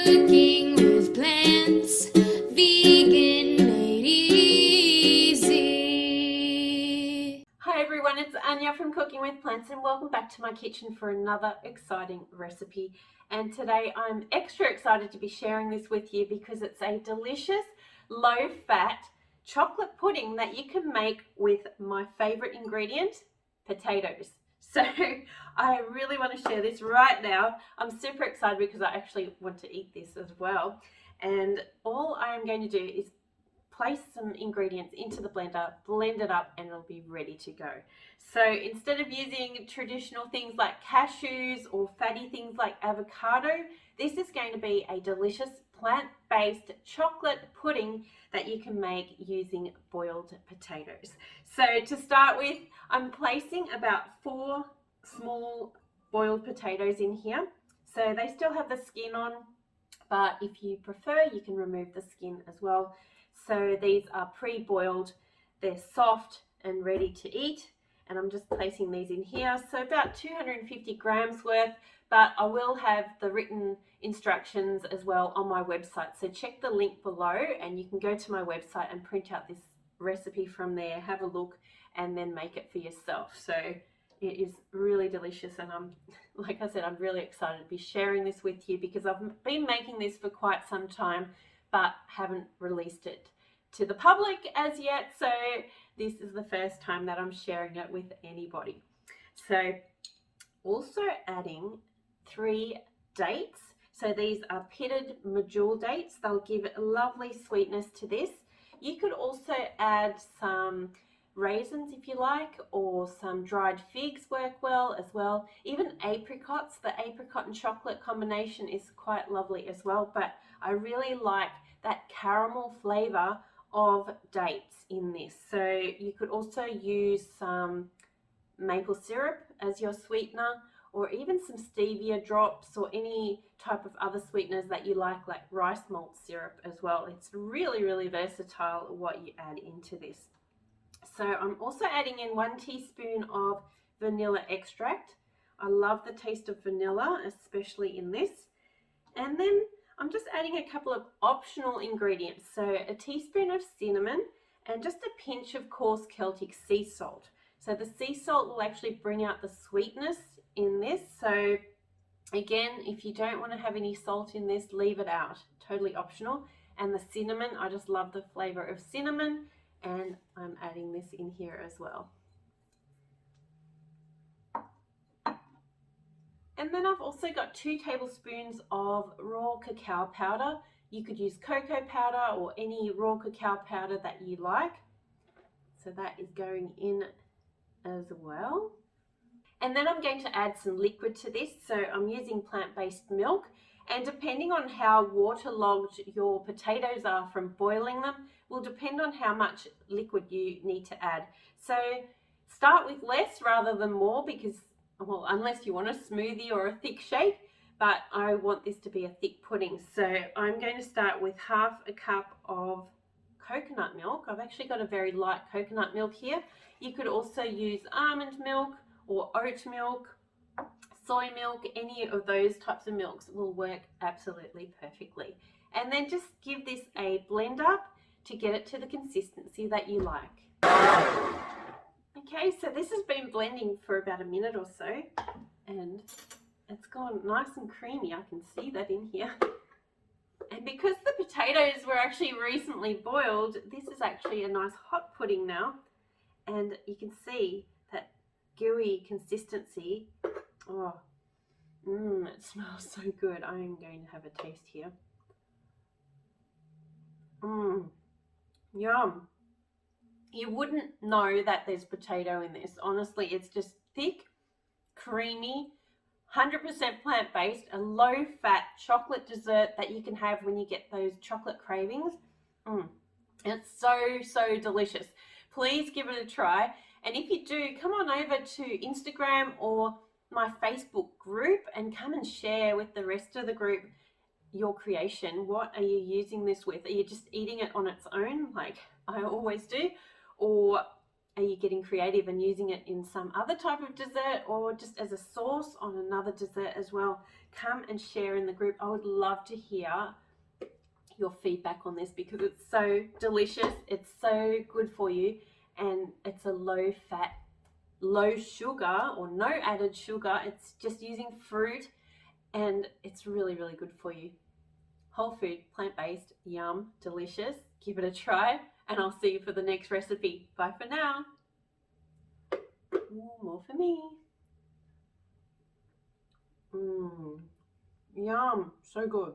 Cooking with plants, vegan made easy. Hi everyone, it's Anja from Cooking with Plants and welcome back to my kitchen for another exciting recipe. And today I'm extra excited to be sharing this with you because it's a delicious low-fat chocolate pudding that you can make with my favorite ingredient, potatoes. So I really want to share this right now. I'm super excited because I actually want to eat this as well. And all I am going to do is place some ingredients into the blender, blend it up, and it'll be ready to go. So instead of using traditional things like cashews or fatty things like avocado, this is going to be a delicious plant-based chocolate pudding that you can make using boiled potatoes. So to start with, I'm placing about 4 small boiled potatoes in here. So they still have the skin on, but if you prefer, you can remove the skin as well. So these are pre-boiled, they're soft and ready to eat, and I'm just placing these in here. So about 250 grams worth, but I will have the written instructions as well on my website. So check the link below and you can go to my website and print out this recipe from there, have a look, and then make it for yourself. So it is really delicious, and like I said, I'm really excited to be sharing this with you because I've been making this for quite some time but haven't released it to the public as yet. So this is the first time that I'm sharing it with anybody. So also adding 3 dates. So these are pitted medjool dates. They'll give a lovely sweetness to this. You could also add some raisins if you like, or some dried figs work well as well. Even apricots, the apricot and chocolate combination is quite lovely as well, but I really like that caramel flavor of dates in this. So you could also use some maple syrup as your sweetener, or even some stevia drops, or any type of other sweeteners that you like rice malt syrup as well. It's really, really versatile what you add into this. So I'm also adding in 1 teaspoon of vanilla extract. I love the taste of vanilla, especially in this. And then I'm just adding a couple of optional ingredients. So a teaspoon of cinnamon and just a pinch of coarse Celtic sea salt. So the sea salt will actually bring out the sweetness in this. So again, if you don't want to have any salt in this, leave it out, totally optional. And the cinnamon, I just love the flavor of cinnamon, and I'm adding this in here as well. And then I've also got 2 tablespoons of raw cacao powder. You could use cocoa powder or any raw cacao powder that you like. So that is going in as well. And then I'm going to add some liquid to this. So I'm using plant-based milk. And depending on how waterlogged your potatoes are from boiling them, will depend on how much liquid you need to add. So start with less rather than more, because, well, unless you want a smoothie or a thick shake, but I want this to be a thick pudding. So I'm going to start with ½ a cup of coconut milk. I've actually got a very light coconut milk here. You could also use almond milk or oat milk, soy milk, any of those types of milks will work absolutely perfectly. And then just give this a blend up to get it to the consistency that you like. Okay, so this has been blending for about a minute or so, and it's gone nice and creamy. I can see that in here. And because the potatoes were actually recently boiled, this is actually a nice hot pudding now. And you can see that gooey consistency. Oh, it smells so good. I am going to have a taste here. Yum. You wouldn't know that there's potato in this. Honestly, it's just thick, creamy, 100% plant-based, a low-fat chocolate dessert that you can have when you get those chocolate cravings. It's so, so delicious. Please give it a try. And if you do, come on over to Instagram or my Facebook group and come and share with the rest of the group your creation. What are you using this with? Are you just eating it on its own like I always do? Or Are you getting creative and using it in some other type of dessert or just as a sauce on another dessert as well? Come and share in the group. I would love to hear your feedback on this because it's so delicious. It's so good for you, and it's a low fat, low sugar or no added sugar. It's just using fruit, and it's really, really good for you. Whole food, plant-based, yum, delicious. Give it a try, and I'll see you for the next recipe. Bye for now. Ooh, more for me. Yum, so good.